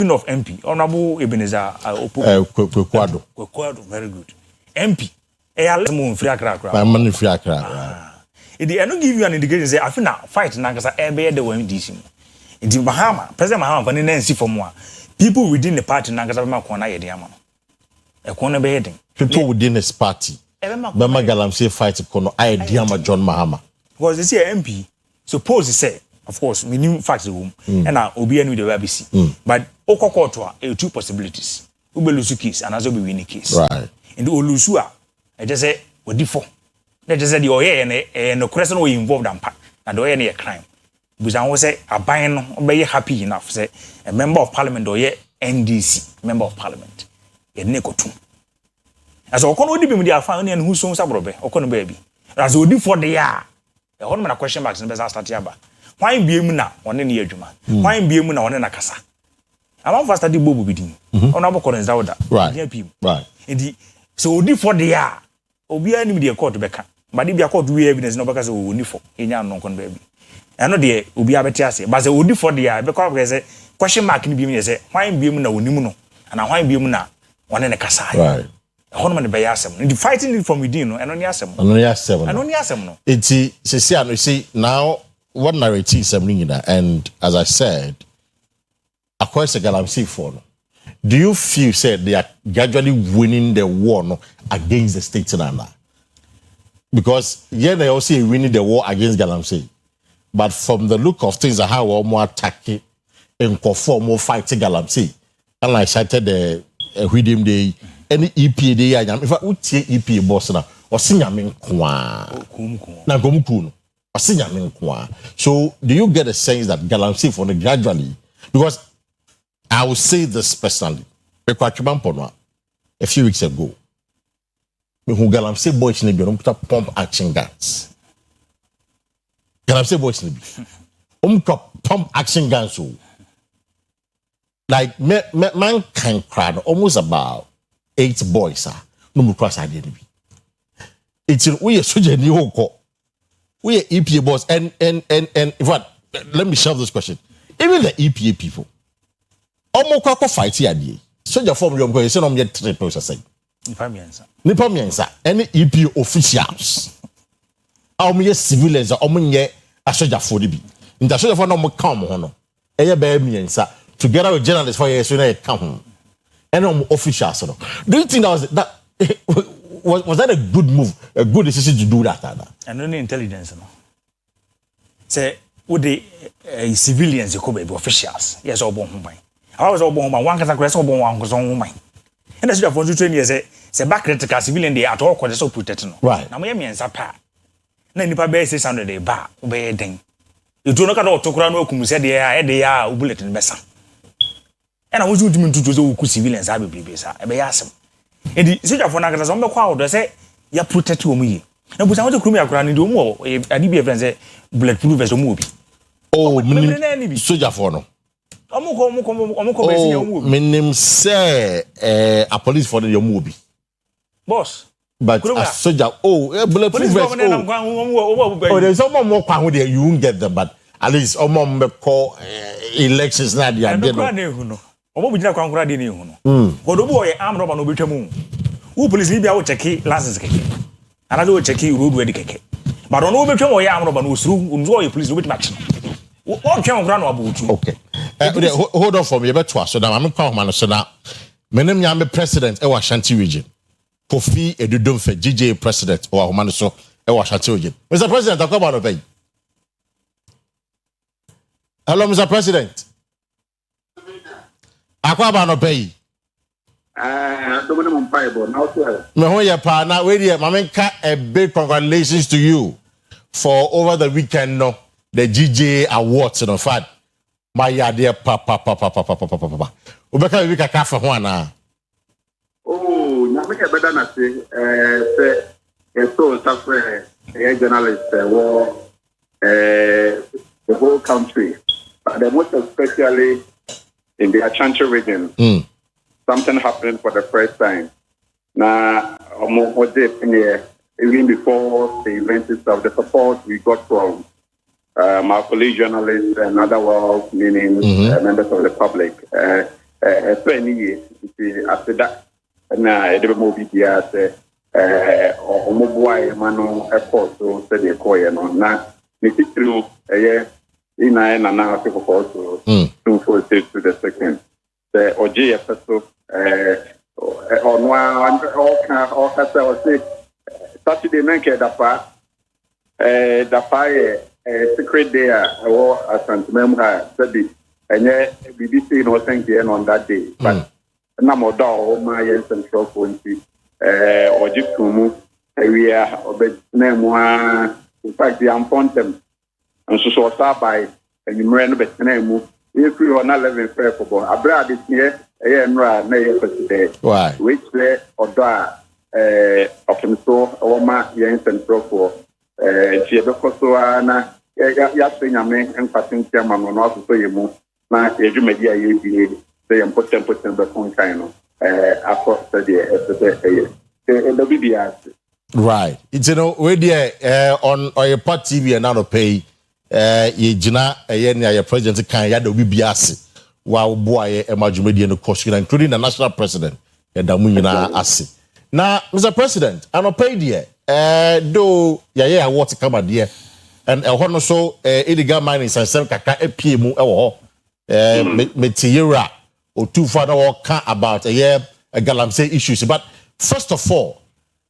of MP, Honorable Ebenezer Kwado, very good. MP, I'm free Accra. I'm free Accra. I don't give you an indication. Say, I feel now fight Nankasa every the way DC. In Bahama, President Mahama, when they see for more people within the party Nankasa Makwana Yediamano. A corner beheading. People within this party. Bama Galamsey fight Kono Diama John Mahama. Because they say MP, suppose he say, of course, we knew facts the room, and now Obian with the BBC. But Okokotoa, two possibilities. Ubelusu case and Azobi winning case. Right. In the Olusua, I just say, what default. Let just say the Oye and the question we involved and the Oye any crime. Because I was say, a buying, be happy enough, say, a member of parliament or NDC, member of parliament. A Nekotum. As Okono would be with their family and who's so sabrobe, Okono baby. As we do for the year. A whole man question marks and best start yaba. Why be muna on any juma? Why be muna on a casa? I'm not fast at the bobo bidding. On our corners out. Right. Right. Indeed. So we for the year. Obi any media court to Becca. But if you are caught to evidence, no because we need for in your non baby. I know the Ubi Abetiasi, but the would for the year because there's a question mark in being say, why be muna unimuno and why be muna on a casa. Right. Honman by Yasam. The fighting it from within, and on Yasam. And only Yasam. And only Yasam. It's you see, now what narrative is and as I said, Akua Asiedua for. Do you feel said they are gradually winning the war against the state now? Because yeah, they also winning the war against Galamsey. But from the look of things, how we're more attacking and conform more fighting Galamsey. And I cited the Redeem Day. Any EPA day, if I would say EPA boss now, or sing a min kwa. Na gomkuno, or sing a min kwa. So, do you get a sense that Galamsey for the gradually? Because I will say this personally. A few weeks ago, who Galamsey boys in the pump action guns. Galamsey boys in the pump action guns. Like, man can cry almost about 8 boys no more cross identity. It's we are soldier ni hoko. We are EPA boss and in fact, let me shove this question. Even the EPA people, almost kwa fight here. Soldier form you go say no me 3 people say. Nipa miensa. Any EPA officials. Me civilians nye a soldier for the be. In the soldier for no mo come hono. Eye be miensa together with journalists for years na come. And officials. Do you think that was that a good move, a good decision to do that? And only intelligence, no. Say, would the civilians you could be officials? Yes, or born home. I was all born one because I was all born one was on mine. And that's for 20 years. Say back critical civilian day at all because so protected. Right. Now, me and Sapa. Then if I bear 600 day bar, obey thing. You do not know to crown welcome, said they are bulletin messa. And I was to do civilians, I will be beside. I may ask him. And the city of Nagas on the crowd, I say, you protect to me. And put out the crew around in the more if I did be a bulletproof as a movie. Oh, soldier for no. Minim say a police for your movie. Boss. But a soldier, bulletproof vest. Oh, there's someone more power there, you won't get them, but at least someone call elections now. Omo bujina kwa nkura de ne hu no. Odobu oye am roba no betwamu. Who police ni bia wo check license keke. Another wo check road ready keke. But on wo betwamu oye am roba no osuru unzo oye police no betmatch. Wo twa nkura no abutu. Okay. Hold on for me beto so na am kwa homa so na. Menem nya me president e wa Ashanti region. Kofi Edudumfe GJ president o homa no so e wa Ashanti region. Mr. President akwa no pay. Hello Mr. President. Akwa no pay. Me ho ye pa na we dey mamenka a big congratulations to you for over the weekend no the GJ awards in fact my yade pa. Obeka we kaka fa ho ana. Oh, na me ke beda na say so suffer journalist the whole country but the most especially in the Ashanti region, something happened for the first time. Now, even before the event itself, the support we got from our colleague journalists and other world, meaning members of the public. any year. After that, and I don't know if or Mobuai Mano Airport, so said the Koya no na through a year in and now people also 246 to the second. The OJFSO on one all say Saturday night the fire secret there or a Santamemha said it and yet BBC no thank you on that day. But no more dog my central phone. Or just to area or name in fact the them and so by and you ran a name if you are not living fair for a brad is here today Why? Which way or da of him so or my young central for Chiadocosoana Yasping a man and passing chairman on also so you move now you may be a they put them the phone after the right. It's we there on Oyerepa TV and now pay ye jina your president can ya do biase while boy emajumedi no question including the national president and damunyina ase. Now Mr. President, I no pay there do ya what come there and hono so illegal mining and kakra epie mu e wo metiyera or too far can about a galamsey issues. But first of all,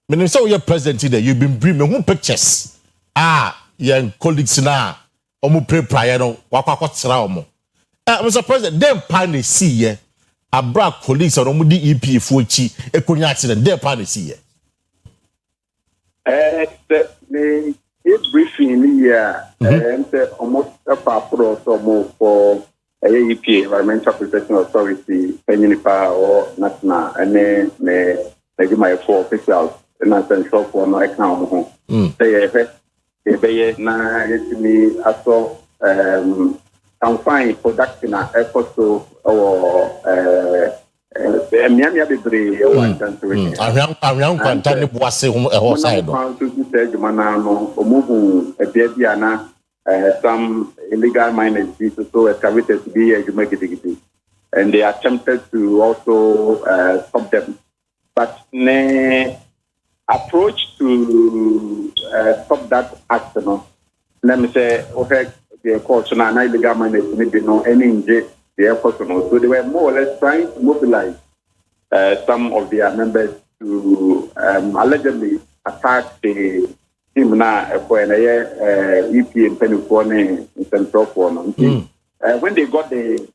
when you say you're president there, you've been bringing who pictures. Your colleagues now, omu pray prior no wakwa tsra Mr. President, them pan see ye. A bra colleagues on omu DEP fuchi ekonya accident. Them pan see ye. The briefing here, and almost a pro for AEP, Environmental Protection Authority, Penipa or National, and then maybe my 4 officials, and I send shop for no account. They have na me also can find production effort to or Miami Abbey or one country. I'm young content was a side. Manano, Omubu, a Biana. Some illegal miners so excavated to be a humidity, and they attempted to also stop them. But the approach to stop that action, let me say, okay, the courts and illegal miners maybe no any injury, the personal. So they were more or less trying to mobilize some of their members to allegedly attack the na when EP and Penny in Central Phone. When they got the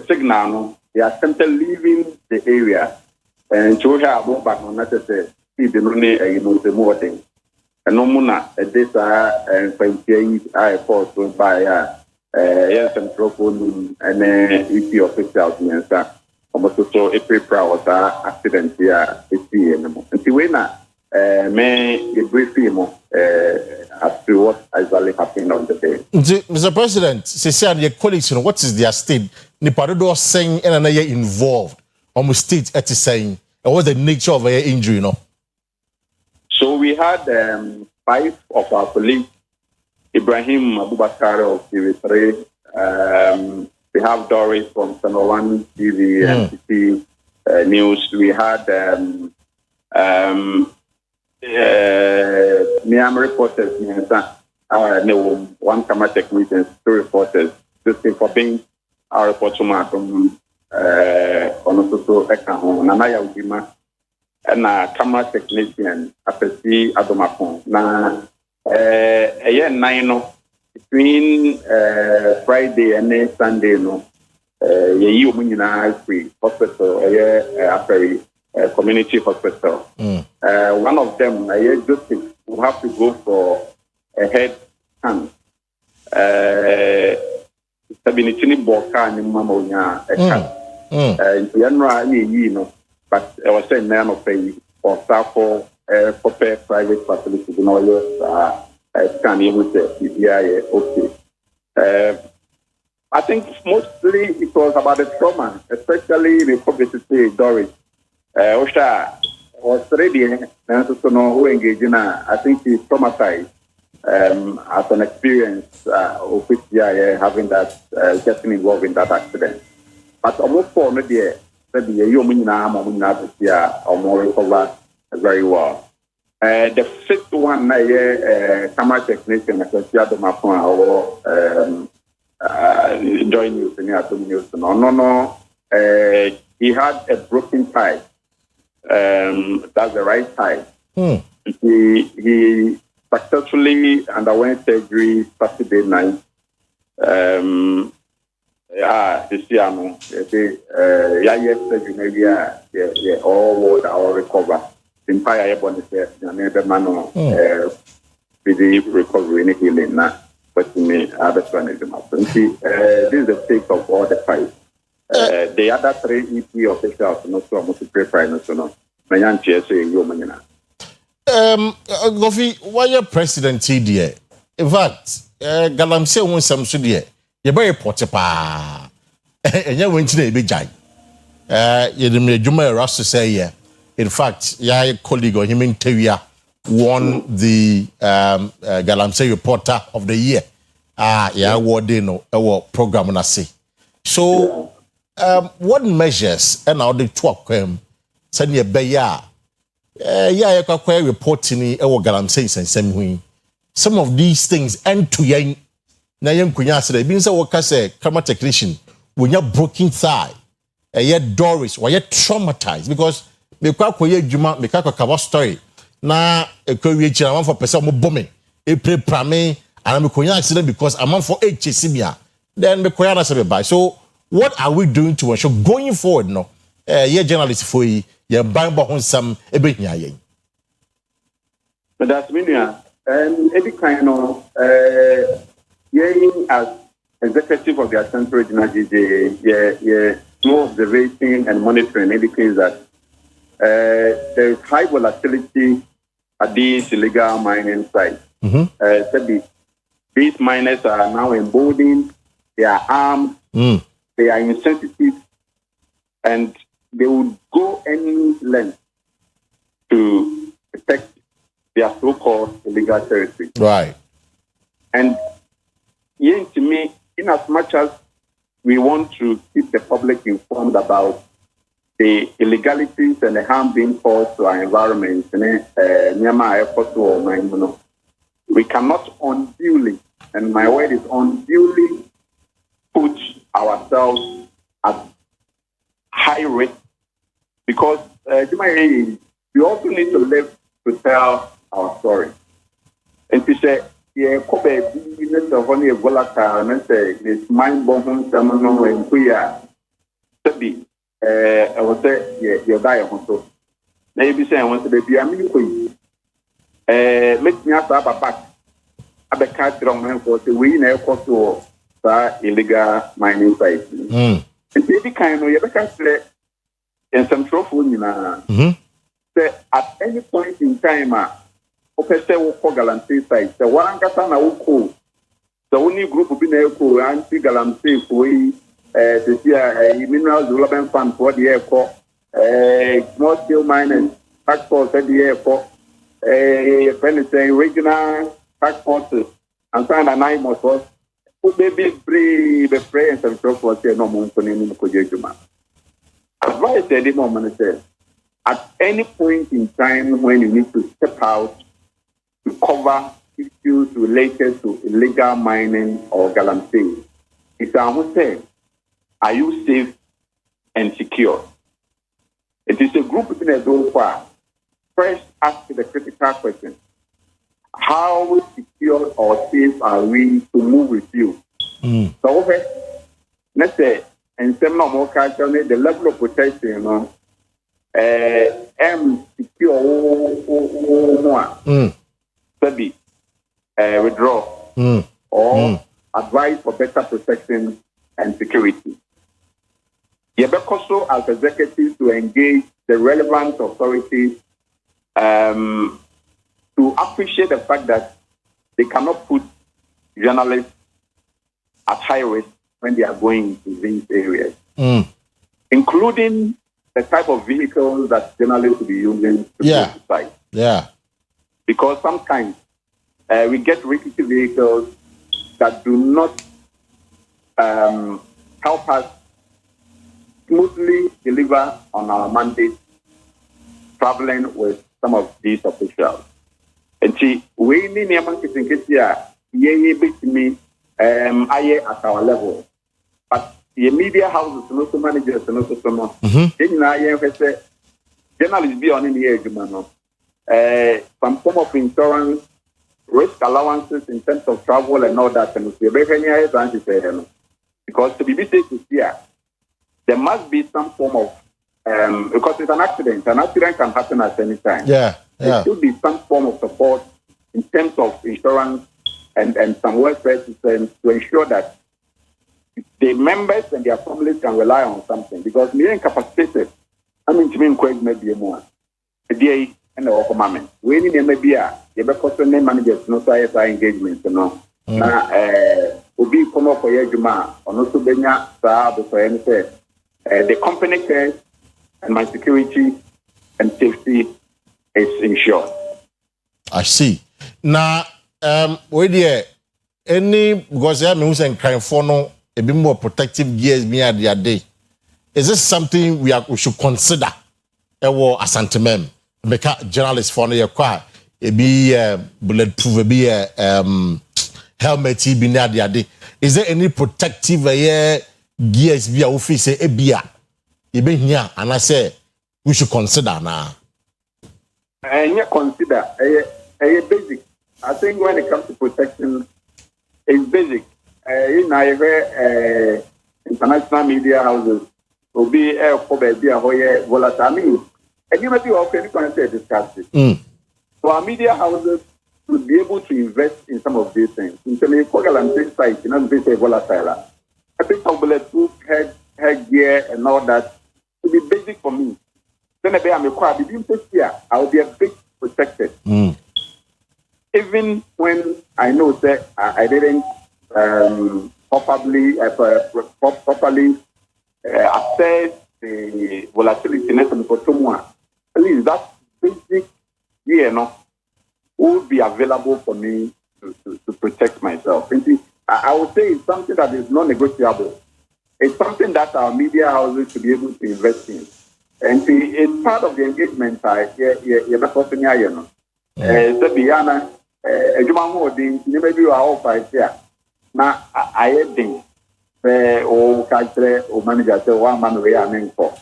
signal, they attempted leaving the area and to have more back on that see the the more thing. And no muna this and I forced by Central Phone and EP officials and almost so a paper was accident here. And see when may the briefing as to what actually happened on the day. Mr. President, say and your colleagues, what is their state? Nipadodo saying and another involved, almost state at saying, and what's the nature of their injury, So we had 5 of our colleagues, Ibrahim Abubakar of TV3, we have Doris from Channel 1 TV, NTT News. We had Miami reporters, one camera technicians, 2 reporters, just for being our reporter from Onososo Ekaho, Nanaya Ujima, and a camera technician, Apesi Adomapon. Now, a year 9 between Friday and Sunday, no, you Munina Free Hospital, a year community hospital. One of them, Joseph, will have to go for a head scan. Stability Boka and Mamonia, a scan. You know, but I was saying, man of pay for staff for private facilities in all your scanning with the PBI. Okay. I think mostly it was about the trauma, especially the publicity, Doris. Osha was ready and to know who engaged in I think he's traumatized as an experience of which having that getting involved in that accident. But almost for me there, the Yomina, Momina, or more recover very well. The fifth one, camera technician, Associate Mapon, or join you, No. He had a broken thigh. That's the right thigh. He successfully underwent surgery Saturday night. This year, surgery maybe all will recover. The entire airborne is another man with the recovery in healing now. But me, other one is this is the state of all the five. The other three EP officials not so much prepare national. Mayan GSA Yomanina. Gofi, why your president here? In fact, Galamse won some studio. You're very portapa. And you went to the big giant. You didn't Juma Ross to say, yeah. In fact, your colleague or him in Tevia won the Galamse Reporter of the Year. Award award program on say. So, what measures and how they talk him? Send you a you can reporting Galamse and same some of these things end to end. Na yen kunya say bi nse woka say camera technician when you broken thigh yet Doris or yet traumatized because me kwa koye adwuma me ka kwa story na ekwe chi na for person mo bombing e pre prame and me kunya accident because I'm for HCBA then me koya na say by. So what are we doing to ensure going forward no ye journalist for ye ban ba hon sam e be hia yen. But that's meaning every kind of as executive of the Central Regional GJ, more observation and monitoring indicates that there is high volatility at these illegal mining sites. These miners are now emboldened, they are armed, they are insensitive, and they would go any length to protect their so-called illegal territory. Right. And to me, in as much as we want to keep the public informed about the illegalities and the harm being caused to our environment, we cannot unduly, and my word is unduly, put ourselves at high risk because we also need to live to tell our story. And to say, Kobe, a volatile, and say, this mind bombing, Samano, and Kuya, Sabi, I was say, you're dying. Maybe say, I want to be a mini make me up a back. I can't wrong for the way never cost to illegal mining sites. And maybe kind of, you can't say, and some trophy, say, at any point in time, Opese woko Galamsey site. The one kata na woko. The only group will be na woko anti Galamsey for this year mineral development fund for the airport. Small scale miners tax force at the airport. Regional tax forces and sign an eye most. Who baby brave the pray and some for say no more for any kojejuma. Advice the moment says at any point in time when you need to step out to cover issues related to illegal mining or Galamsey. It's a say, are you safe and secure? It is a group within a zone where first ask the critical question. How secure or safe are we to move with you? So let's say, and some more culture, the level of protection, secure more. Study, withdraw, or advice for better protection and security. also as executives to engage the relevant authorities to appreciate the fact that they cannot put journalists at high risk when they are going to these areas, including the type of vehicles that journalists will be using to go to site. Because sometimes we get risky vehicles that do not help us smoothly deliver deliver on our mandate, traveling with some of these officials. And see, we need to me at our level. But the media houses, no so managers, no so much. Then I say, journalists be on in the age, some form of insurance, risk allowances in terms of travel and all that, and we because to be safe to here, there must be some form of because it's an accident. An accident can happen at any time. Yeah. There should be some form of support in terms of insurance and some welfare systems to ensure that the members and their families can rely on something. Because we are incapacitated. I mean, to me, maybe more. A day and the commandment. We need maybe the managers, no ISI engagement, you know. Obi come up for Yajuma, or no to Benya, the company cares and my security and safety is ensured. I see. Now, where there any because I mean, we crime for no a bit more protective gears me at the day. Is this something we should consider? A sentiment because journalists for no quite a be bulletproof, be helmet be near the day. Is there any protective gears via office a beer? You been here and I say we should consider now. And you consider a basic. I think when it comes to protection, it's basic. In Nigeria, international media houses will be volatile. I mean, and you might be okay to discuss it. So our media houses should be able to invest in some of these things. In terms of and site, you know, they say volatile. I think bulletproof headgear and all that to be basic for me. Then I'm required to be here. I will be a bit protected. Even when I know that I didn't properly assess the volatility for someone, at least that basic will be available for me to protect myself. And see, I would say it's something that is non-negotiable. It's something that our media houses should be able to invest in. And see, it's part of the engagement side. Maybe you are all five here. Now, I think or manager say one man we are meant for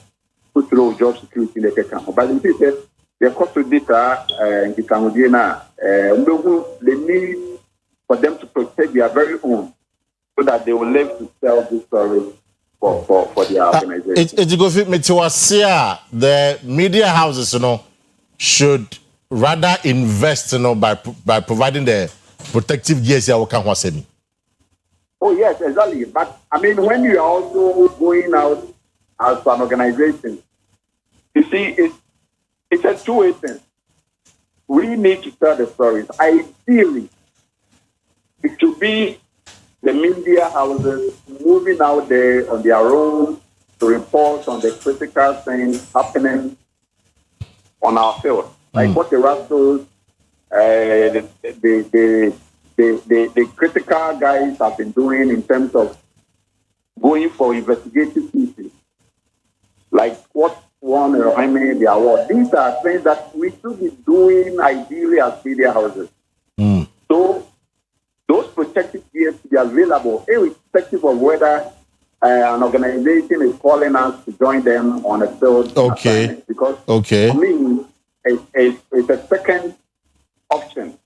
put through job security like a camp. But in this case, the cost of data and the Cambodia, they need for them to protect their very own so that they will live to tell this story for their organization. It's go fit me to say the media houses, should rather invest, by providing the protective gears here. Oh yes, exactly. But I mean, when you are also going out as an organization, you see, it's a two-way thing. We need to tell the stories. Ideally, it should be the media houses moving out there on their own to report on the critical things happening on our field. Like what the Rascals, the critical guys have been doing in terms of going for investigative pieces. Like what won the award. These are things that we should be doing ideally as media houses. So those protective gears to be available, irrespective of whether an organization is calling us to join them on a field. Okay. Because for me, it's a second option.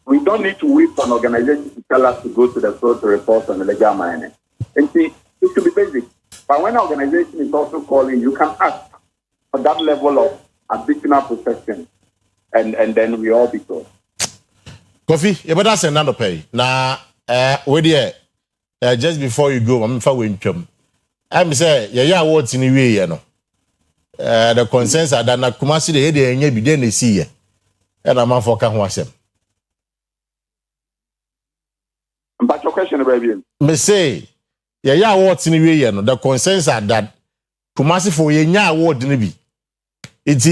We don't need to wait for an organization to tell us to go to the field to report on illegal mining. And see, it should be basic. But when an organization is also calling, you can ask for that level of additional protection. And then we all be good. Kofi, you better send another pay. Now, just before you go, I'm say, what's in the way, the consensus that na Kumasi the head and be then see and I'm for Kahwasem. But your question, baby. Me say, what's in the way, the consensus that Kumasi for award in be. It's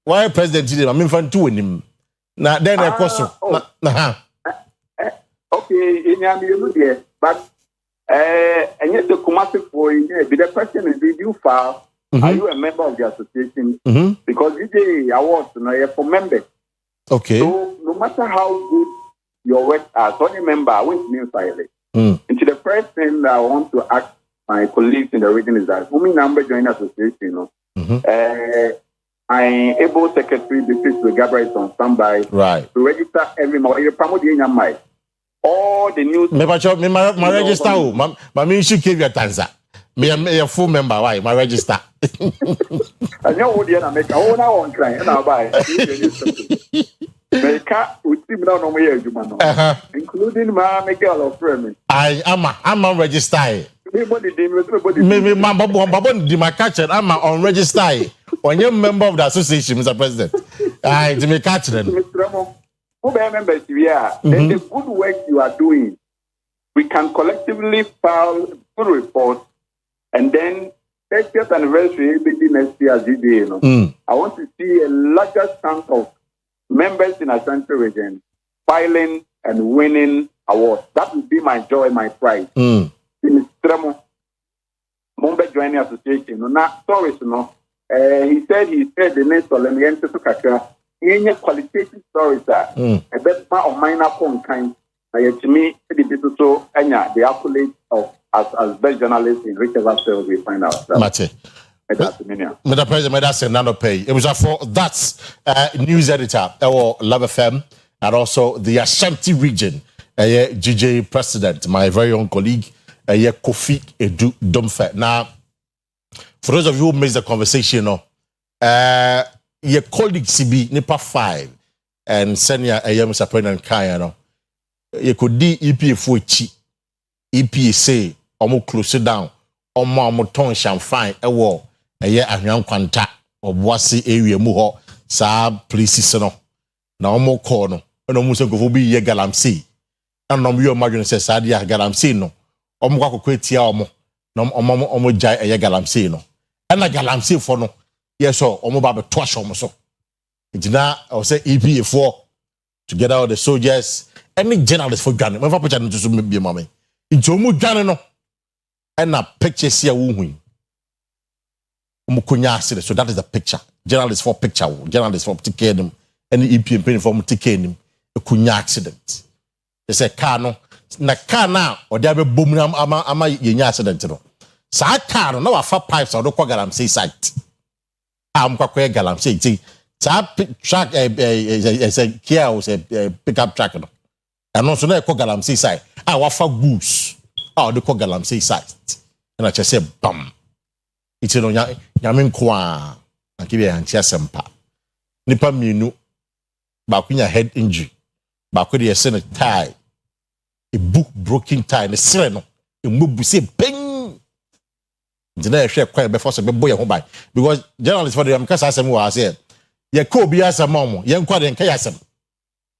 why President did, I'm in two in him. Now, then I cost okay, in your but and yet the Kumasi for the question is, did you file Are you a member of the association? Because DJ awards, you're for members. Okay. So no matter how good your work are, so any member, I won't mean silent. And the first thing that I want to ask my colleagues in the region is that who number join association, I'm able secretary district to Gabriel on standby. Right. To register every month. You promote the all the news. My register. My ministry gave you a tanza. Me a full member. Why? My register. I know what you're make. I want to try and I'll buy. Make up with him down on my including my girl of friend. I'm on register. Everybody, me, my catcher. I'm on register. When you're a member of the association, Mr. President, I to me catch them. Who members we are, then the good work you are doing, we can collectively file good reports, and then 30th anniversary maybe next year as GDA. I want to see a larger chunk of members in Ashanti region filing and winning awards. That would be my joy, my pride. In Tremo, Mumbai Joining Association. Not stories, he said the next Olympian to Kakra. Any qualitative stories that a better of minor kind. To me, the so and the accolades of as best journalists in whichever field we find ourselves. Mate. Mr. President, that's another pay. It was for that's news editor or Love FM and also the Ashanti region. GJ president, my very own colleague, Kofi Edu Domfe. Now, for those of you who missed the conversation, your colleague CB Nipa 5 and senior Mr. President Kaya, you could di EPA EPA say almost close it down, almost ton champagne a war a year and young contact of Wasi area muho sa places no na almost corner and almost go be ye galamsey and no you imagine says Sadia galamsey no almost quetia no jai a ye galamsey no and a galamsey for no. Yes, so almost about 2 hours. It's now I say EPA4 together with the soldiers, any journalists for Ghana. My papa channel to be mommy. It's almost Ghana no, and a picture see a woman. So that is the picture. Journalists for picture, journalists for taking them, any EPA paying for taking them. A kunya accident. They say car no, na car now or there be boom ama yenya accident no. Sa car no na fa pipes or do kwa galamsey site. I'm quite galam say track a Kia was a pickup truck and also no galamsey side. I offer goods or the galamsey site and I just say bam. It's no yamin kwa and give you a sempa. Nipa minu bakunya head injury. Bakudi a senate tie a book broken tie and a sereno a mubu say bang. Did share quite before some boy home by because journalists for them because I said, "Ya Kobe as a mom, young quad and Kayasam,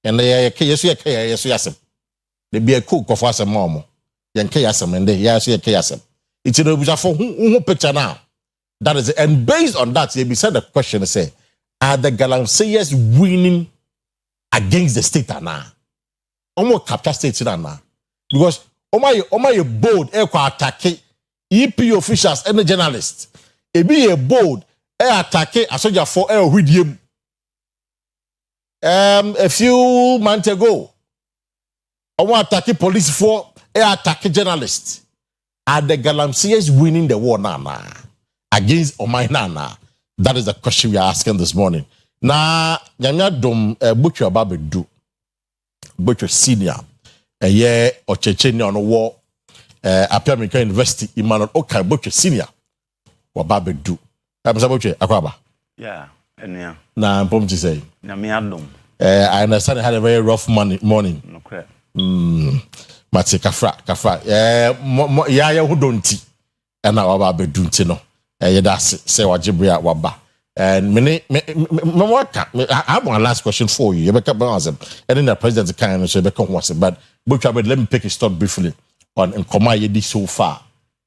and they yes, they be a cook of us a mom, young Kayasam, and they yes, Kayasam. It's a for who picture now. That is, and based on that, they be said the question say, are the Galamseyers winning against the state now? Almost capture states now because my bold air attack. EP officials and the journalists. It be a bold attack a soldier for with him. A few months ago, I want to attack police for attack journalists. Are the Galamseyers winning the war now against Omainana? That is the question we are asking this morning. Now, Yanya Dom Butcher Babedu, Butcher Senior, a year or Chechenia on the war. American University Emmanuel Okai Butcher Senior or Babedu. I'm Saboche Akwaba. Yeah, and yeah. Now I'm to say. I understand I had a very rough morning. No crap. Mati Kafra. Yeah, who don't and now Babedu Tino. That's say what Jibria Waba. And I have one last question for you. You become and then the president can say become once, but Butcher, let me pick a start briefly. On Nkomayedi so far.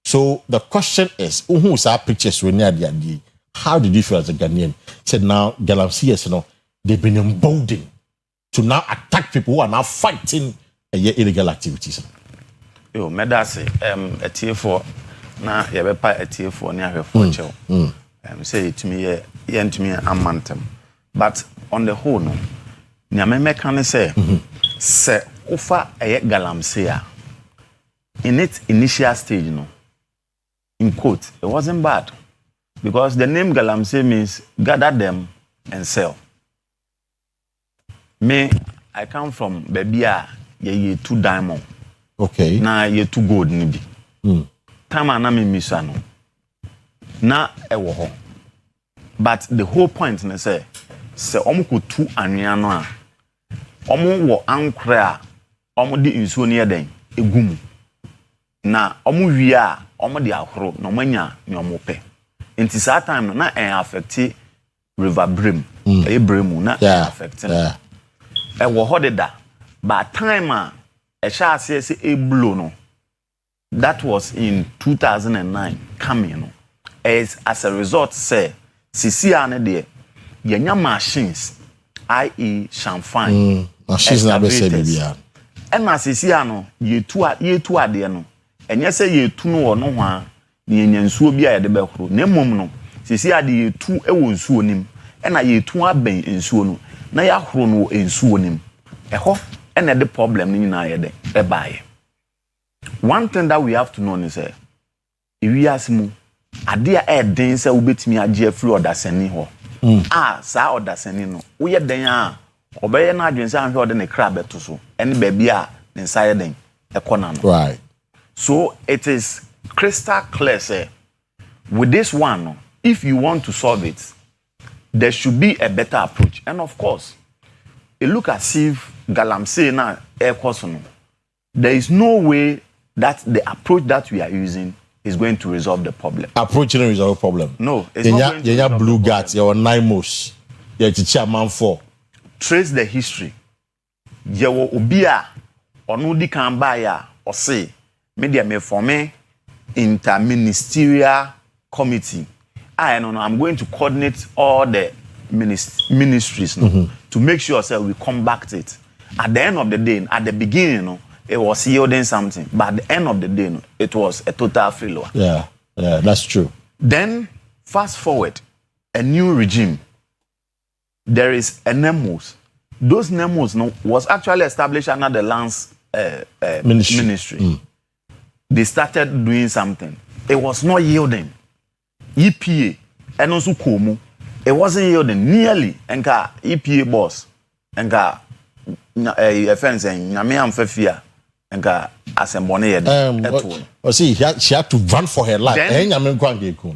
So the question is, who's our pictures when near the idea? How did you feel as a Ghanaian? Said now Galamseyers, they've been emboldened to now attack people who are now fighting illegal activities. Yo, medase a tier for na yebepa a tier for near her for say to me, yeah, to me, I'm mantem. But on the whole, no, nyame can say, say, offer a galamsey in its initial stage, no, in quote, it wasn't bad because the name galamsey means gather them and sell. Me, I come from Babia, ye 2 diamond. Okay. Na ye 2 gold nibi. Tama na me misano. Na ewo ho. But the whole point na say omo ko 2 anwea no a omo wo ankre a omo di nsuo ne yeden egum. Na omo wi a omo di ahoro na omo anya ne omo pe. Nti sa time no na affect river brim. Brim na affect. Yeah. Ewo ho deda. But time a sha say e blow no. That was in 2009 coming no. As a result say sisi ane de yenya machines i.e. champagne machines na be say bibia na sisi ano yetu ade no enye say yetu no wo no ho a na yenya nsuo bi a yede be horo na mmom no sisi ade yetu ewo nsuo nim na yetu aben nsuo no na ya horo no nsuo nim eho na the problem ni na yede e baaye. One thing that we have to know is if we ask mu ade a den say obetimi age free order seni ho sa order seni no wo ye den a obeye na adwen say anhwe order ne kra beto so ene ba bia ne nsaye den ekona no. Right. So it is crystal clear say with this one no, if you want to solve it there should be a better approach, and of course it look as if galamsey na air course no, there is no way that the approach that we are using is going to resolve the problem. Approach no resolve the problem. No, it's not going to resolve blue the guts, your Nimos, your chairman for. Trace the history. Yewo obia onu di kan ba ya or say media me form interministerial committee. I know I'm going to coordinate all the ministries to make sure that we come back to it. At the end of the day, at the beginning, no, it was yielding something, but at the end of the day, no, it was a total failure. Yeah, that's true. Then, fast forward, a new regime. There is a NEMOS. Those NEMOS no, was actually established under the lands ministry. They started doing something. It was not yielding. EPA, and also Komu, it wasn't yielding nearly. Enka EPA boss, enka offense and Nyame Amfefia, enka Asembone. See, she had to run for her life. Then,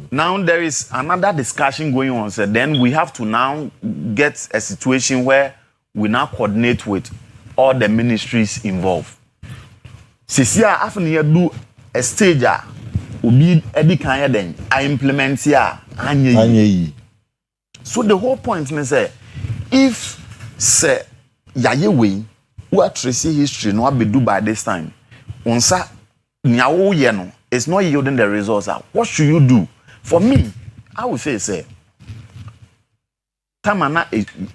now there is another discussion going on. So then we have to now get a situation where we now coordinate with all the ministries involved. Sisia after you do a stage ubi edi kanya then I implement here anye. So the whole point is say if say yayewe who tracy history no be do by this time onsa nyawo ye no it's not yielding the results. What should you do? For me, I would say tamana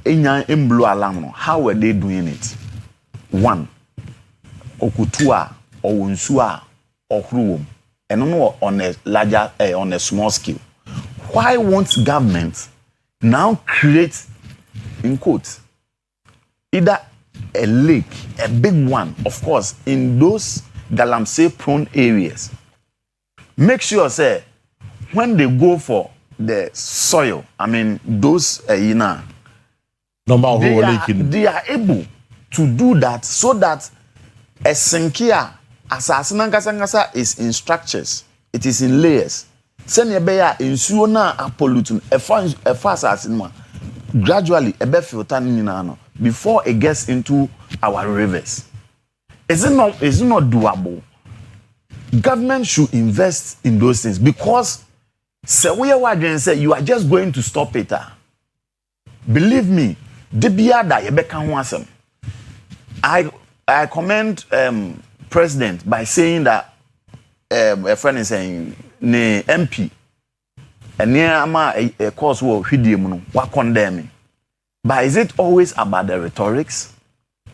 enya emblo alarm no, how were they doing it? One, okutua or unsua or room, and no on a larger on a small scale. Why won't government now create, in quotes, either a lake, a big one, of course, in those galamsey prone areas? Make sure, say, when they go for the soil, I mean, those, they are able to do that so that a sinkia assassinangasa is in structures, it is in layers. Send beya in suona a pollutant, a fast assassin gradually a bit filter before it gets into our rivers. Is it not doable? Government should invest in those things because say you are just going to stop it. Believe me, I commend President by saying that a friend is saying ne MP and near a course will condemn. But is it always about the rhetorics?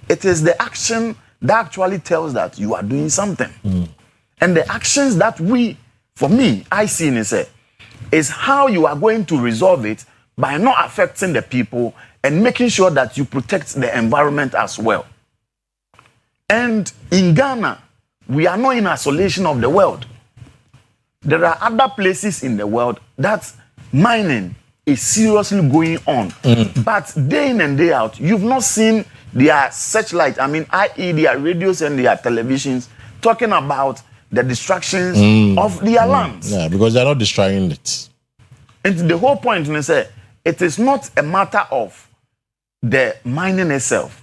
It is the action that actually tells that you are doing something. And the actions that for me, I see in say, It's how you are going to resolve it by not affecting the people and making sure that you protect the environment as well. And in Ghana, we are not in isolation of the world. There are other places in the world that mining is seriously going on. But day in and day out, you've not seen their searchlight, i.e. their radios and their televisions, talking about the destructions of their lands. Yeah, because they're not destroying it. And the whole point is that it is not a matter of the mining itself,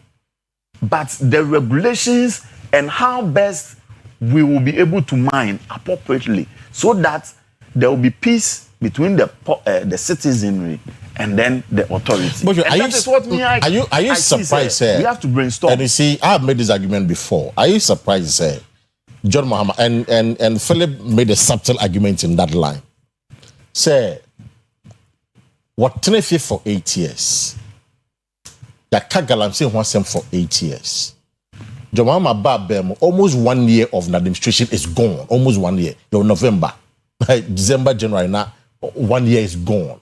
but the regulations and how best we will be able to mine appropriately so that there will be peace between the citizenry and then the authority. But and that is what me are you surprised? We have to brainstorm. And you see, I have made this argument before. Are you surprised? John Mahama and Philip made a subtle argument in that line. Say, what 25 for 8 years? Yaka Galamsey wants them for 8 years. John Mahama Babem, almost 1 year of the administration is gone. Almost 1 year. You're November, December, January. Now 1 year is gone.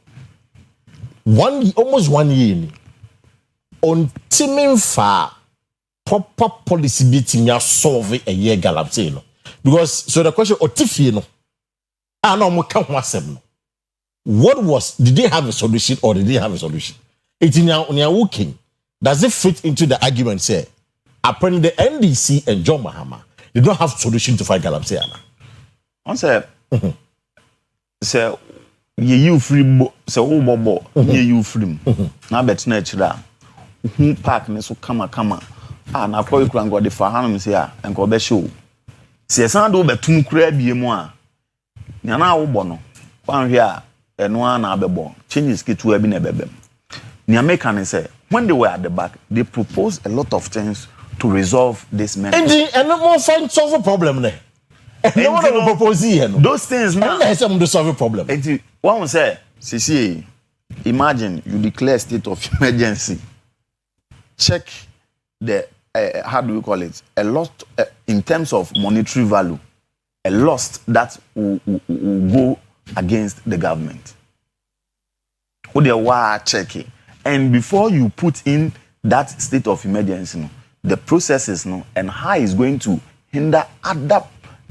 Almost 1 year. On timing far. Proper policy meeting ya solve a year Galamsey no. Because so the question Otifi no. I know mo kan ho asem no. What did they have a solution or did they have a solution? It's in your working. Does it fit into the argument say apparently the NDC and John Mahama they don't have solution to fight Galamsey ana? On say you free say wo bobo you free na bet na chira hu park ne so kama na kwa kura ngode fa hanum se a enko be show se san do betum kura bie mu a nya na wo bo no wan hwe a eno na abebo changes ketu abi na bebem nya make an say when they were at the back they proposed a lot of things to resolve this matter and no more find solve a problem there no one will propose here no those things now let's have to solve a problem and one say see imagine you declare state of emergency check the how do we call it? A loss in terms of monetary value, a loss that will go against the government. Who they were checking, and before you put in that state of emergency, the processes and how it's going to hinder other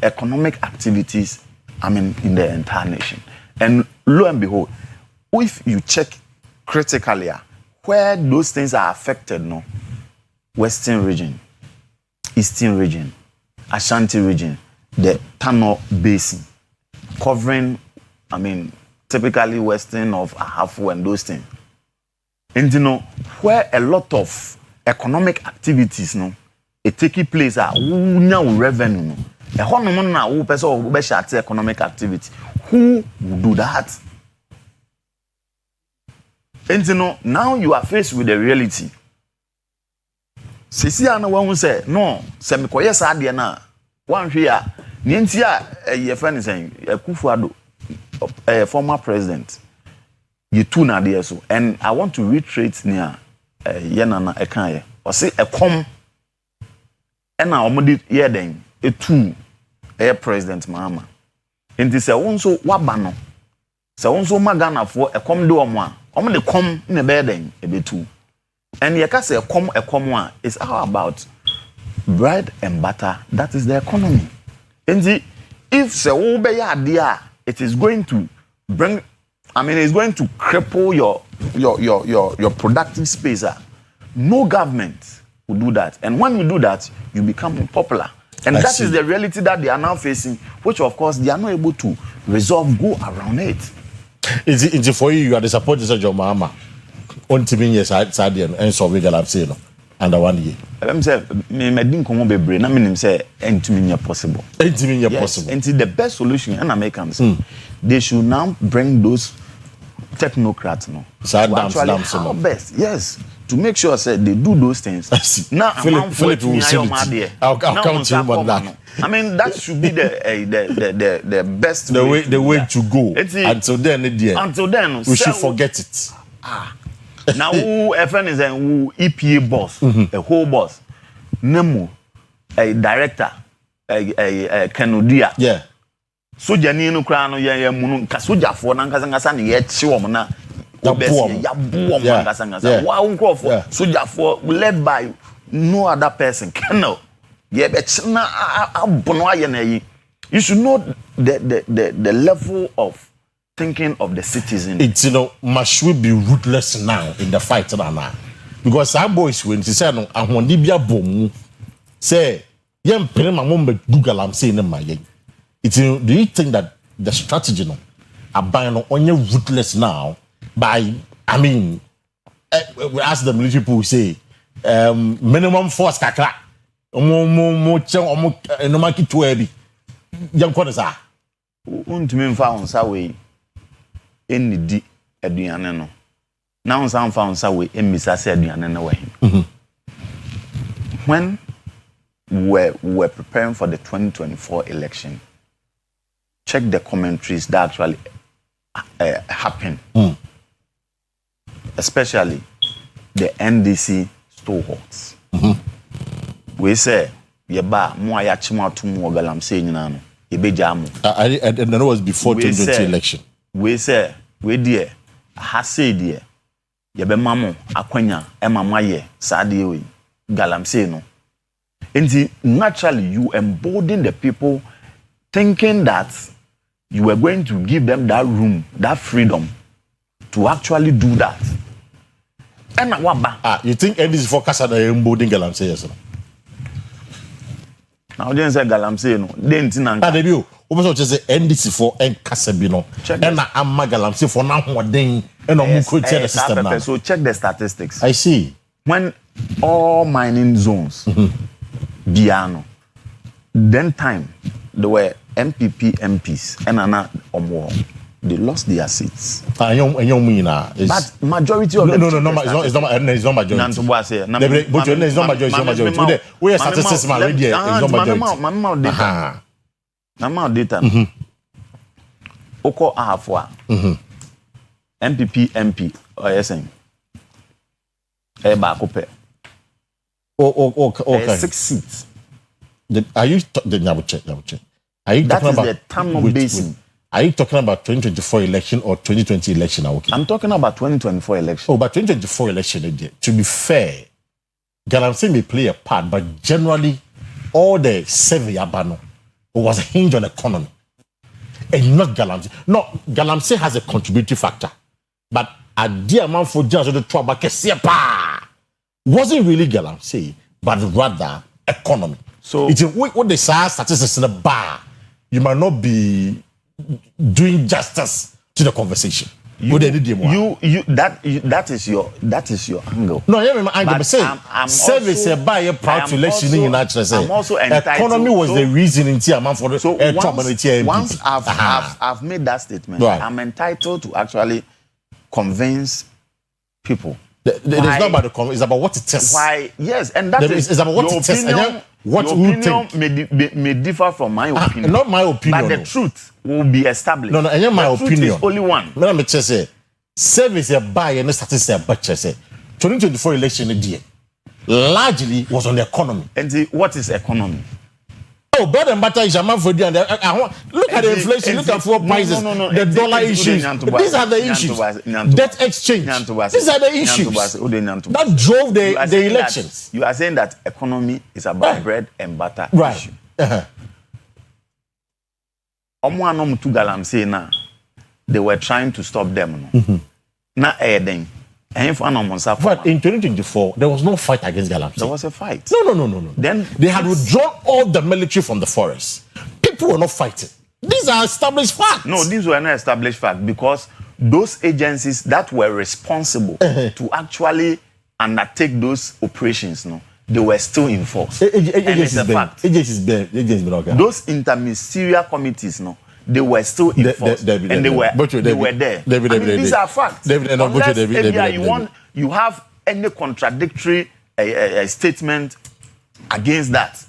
economic activities. In the entire nation. And lo and behold, if you check critically where those things are affected, Western region, Eastern region, Ashanti region, the Tano Basin, covering, typically Western of Ahafo and those things. And where a lot of economic activities, it taking place at revenue. A whole number of economic activity. Who will do that? And now you are faced with the reality. Sisi ana won say no se me koye sa de na wan hwe a ne nti a ye friend say Akufo Addo former president ye tu na de so and I want to reiterate near ye nana e kan ye o say ekom e na omodi ye den etu president Mahama enti se won so waba no se won so magana fo ekom de omo a omo de kom na be den e betu. And yakase ekom is all about bread and butter. That is the economy. And if se wo be ya dia, it is going to bring it's going to cripple your productive space. No government will do that. And when you do that, you become unpopular. And that is the reality that they are now facing, which of course they are not able to go around it. Is it for you are the supporters of John Mahama? On TV yes side and so we Galamsey no under 1 year. Say me din komo bebre na menim say entimi possible. Entimi possible. And the best solution and Americans they should now bring those technocrats actually best yes to make sure say they do those things. Now Philip will see I'll count him on that. That should be the best the way to go. Until then we should forget it. Now who FN is who EPA boss, a whole boss, Nemo, a director, a Kenodia. Yeah. soja ni no kra no ye munu ka soja fo na nkasa ne ye chi wo na obesi ya buo mo nkasa wa unko fo soja fo led by no other person colonel ye be chi na abono aye na yi. You should know the level of thinking of the citizen. It's, must we be ruthless now in the fight now? Because our boys, when she said, I want to be a boom, say, young Prima Mumba Google, I'm saying, it's, do you think that the strategy, are buying on your ruthless now by, I mean, we ask the military people, say, minimum force, kakra, no maki to heavy. Young corners are. Untumi found sa way any di aduane no. Now some found sa way emisa se aduane no we. When we're preparing for the 2024 election, check the commentaries that actually happen. Especially the NDC stalwarts. We say yeba mo ayachima tumu galamse nyina no ebeja mo. And that was before 2020 election. We say we dear ha say dear yebe mamo akwanya emamaye sade we galamse no. And naturally you embolden the people thinking that you were going to give them that room, that freedom to actually do that. And you think NDC focus on embolden galamse yes? Now, didn't say galamse no. Didn't know. Debut. Omo so say NDC for Kasabi no. And na amma galamse for na hoden and no create the system now. So check the statistics. I see. When all mining zones biano, then time there were MPP MPs and ana omo. They lost their seats. But majority of them. No, it's not majority. But it's not majority. We are statistics already. It's not majority. Nama data. Oko ahafwa. MPP MP OSN. Ba kope. Okay. 6 seats. Are you check? Are you talking about the Tamil Basin? Are you talking about 2024 election or 2020 election? Okay. I'm talking about 2024 election. Oh, but 2024 election, to be fair, Galamsey may play a part, but generally, all the survey abano was hinged on economy. And not Galamsey. No, Galamsey has a contributory factor. But a dear man for just the trouble, wasn't really Galamsey, but rather economy. So it's what they say statistics in the bar. You might not be doing justice to the conversation. That is your angle. No, yeah, my angle. But say service by a proud to election in natural. I'm also entitled. Economy was the reason in Tiaman for the once I've made that statement, right. I'm entitled to actually convince people. It's not about the convince, it's about what it is. Why? Yes, and that is about what it is. What your opinion may differ from my opinion. Not my opinion. But the truth will be established. No, and my opinion. Truth is only one. Let me just say, service a buy and statistics a butcher say 2024 election largely was on the economy. And what is economy? Oh, bread and butter is a man for you. Look at the inflation, look at fuel prices, the dollar issues. These are the issues. Debt exchange. These are the issues that drove the elections. You are saying that economy is about bread and butter issue. They were trying to stop them. Not adding. But in 2024, there was no fight against Galamsey. There was a fight. No. Then they had withdrawn all the military from the forest. People were not fighting. These are established facts. No, these were not established facts because those agencies that were responsible to actually undertake those operations, they were still in force. And it's a fact. Those interministerial committees, they were still in force and they were there. These are facts. Unless you have any contradictory statement against that.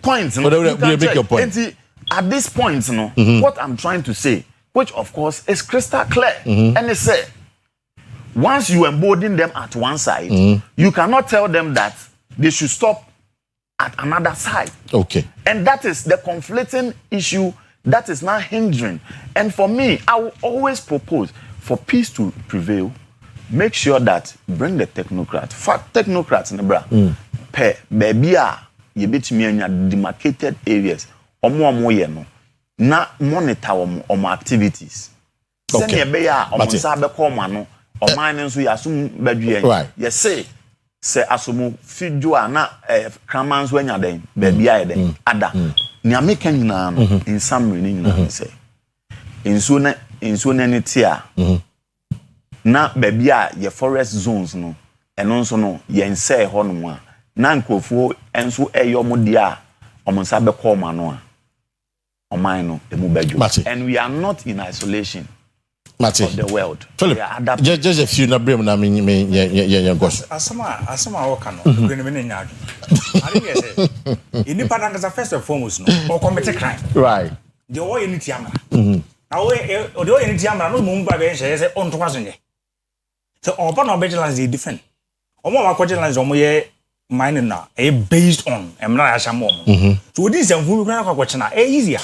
Point. Make your point. At this point, what I'm trying to say, which of course is crystal clear, and it's say, once you embolden them at one side, you cannot tell them that they should stop at another side. Okay. And that is the conflicting issue that is now hindering. And for me, I will always propose for peace to prevail, make sure that bring the technocrats. Fact technocrats in the bra. Baby you bit me in demarcated areas. Omo ye no. Na monitor omo activities. Okay. Send ye omo sabe come no. O mine so yasum badue. Right. Yes say asomo fidua na kramans wanya den baby aye den ada. Ni ameka nyina no in summary ni nyina say. Enso na ne tia. Na baby a ye forest zones no. Eno nso no ye nse ho no mu a. Na nkofo enso eyo mo dia omo sabe come no a. Omino, the Mubaju. And we are not in isolation of the world. Philip, just a few na brim na me gosh. Asama wakano. I think yes. In the first and foremost, no, or commit a crime. Right. The way in Tiama. Now, the way in Tiama, no Mumba says on 2000. So, open our vigilance is different. Omo vigilance omo mining now, based on Emra Ashamom. So, this is a question easier.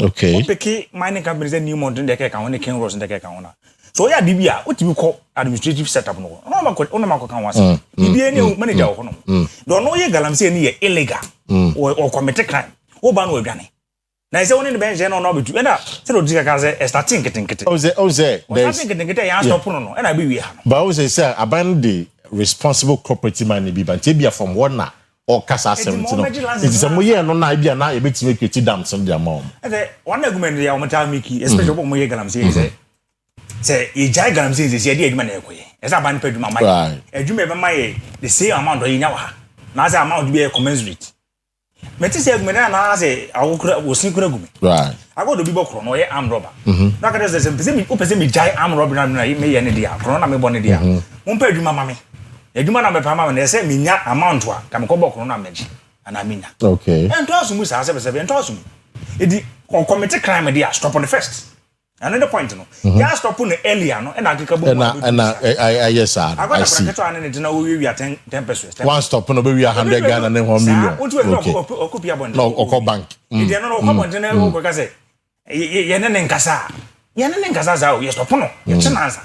Okay. Okay, mining companies and new mountain the cake and King Rose in the cake. So yeah, DBA, what do you call administrative setup? No, no, can once. DBA manager. Don't know ye galamsey near illegal or commit a crime. O ban will granny. Now is only the bench and not between us. So Digaza starting getting it. Oh, there's and I be. But I was say abandon the responsible corporate money be bantibia from one now. Or Casa 17. It is a year no idea now a bit to make you dams on their mom. One argument the Almatal Mickey, especially what Moya Galamsey say, a giant says is the idea man. As I ban paid my mind. And you remember my the same amount in our now the amount to be a commensurate. Metis Menana say, I will sink right. I go to be Bokron or arm robber. Not as a specific giant arm robber, I may any idea, Corona me bonadia. One paid my mammy. Eduma na mepama when they say minya amount wa kam ko bokro na meji ana minya. Okay. And to assume say and to assume. Edi commit crime dey stop on the first. Another point no. Ya stop on earlier no and akeka bu. And yes sir. I see. I na na we 10 pesos. One stop no be 100 Ghana and 1 million. Okay. No, Oko bank. Edi no ko bank na ko ka say. Ye ne nkasa. Ye ne nkasa za o ye stop no. Ye chenansa.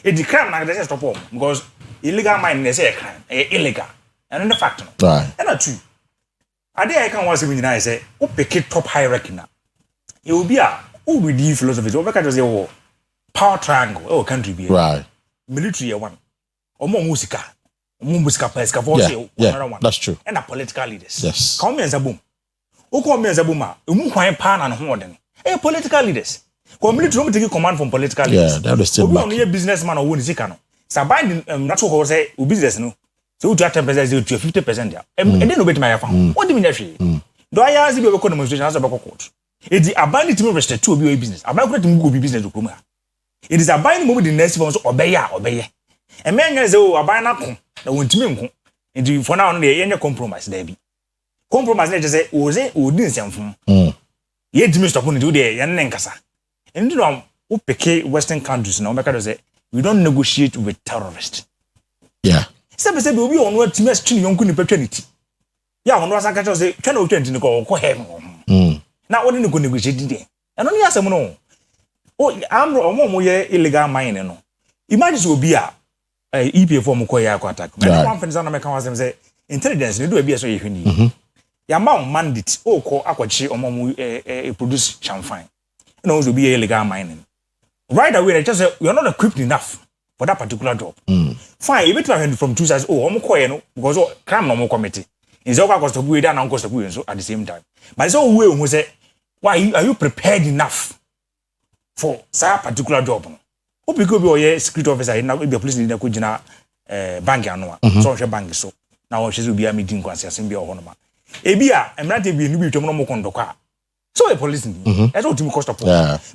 Edi crime na dey stop on because illegal mining is a crime, illegal. And the fact, right. And a two. I dare I can once when I say, who pick it top hierarchy now? It will be a who with the philosophy over country say, power triangle, or country be right. Military one, or more musica, pesca for one. That's true. And a political leaders. Yes. Come as a boom. Who call me as a boomer? You move my pan and holding. Political leaders. Come military take command from political leaders. Yeah, that is still back. Only a businessman or one is a Sabine, that's what say, business no. So you 10% to 50% there. And then you bet my account. What do you mean actually? Do I ask you a demonstration as a court? It's the abandoned to register to be a business. I'm not going to go business to come. It is a binding movie the next ones obey. And men as oh, a bind up. The won't me. And for now, the end compromise, Debbie. Compromise, let's say, was it or didn't say from. Yet, Mr. Pony do the Yankasa. And you know, who pick Western countries no matter say. We don't negotiate with terrorists. Yeah. Some say we on what team has young opportunity. Yeah, on was I can say, can you tend to go heaven? Now, what didn't go negotiate today? And only ask them no. Oh, I'm more illegal mining. No. Imagine will be a EPA form Koya attack. One friend on American was say, intelligence, you do a BS if you need. Your mount mandate, oh, call Aquachi or Momu produce champagne. And also be illegal mining. Right away, they just say you're not equipped enough for that particular job. Fine, you better from two sides. Oh, I'm no because crime no more committee. In Zoka cost of down and cost of so at the same time. But so we who say, why are you prepared enough for that particular job? Who because you're a security officer, now be a police in the Kujina bank and social bank so now she will be a meeting concerning be a honor. Ebia, I'm not even new to no condoka. So a police that's what you cost of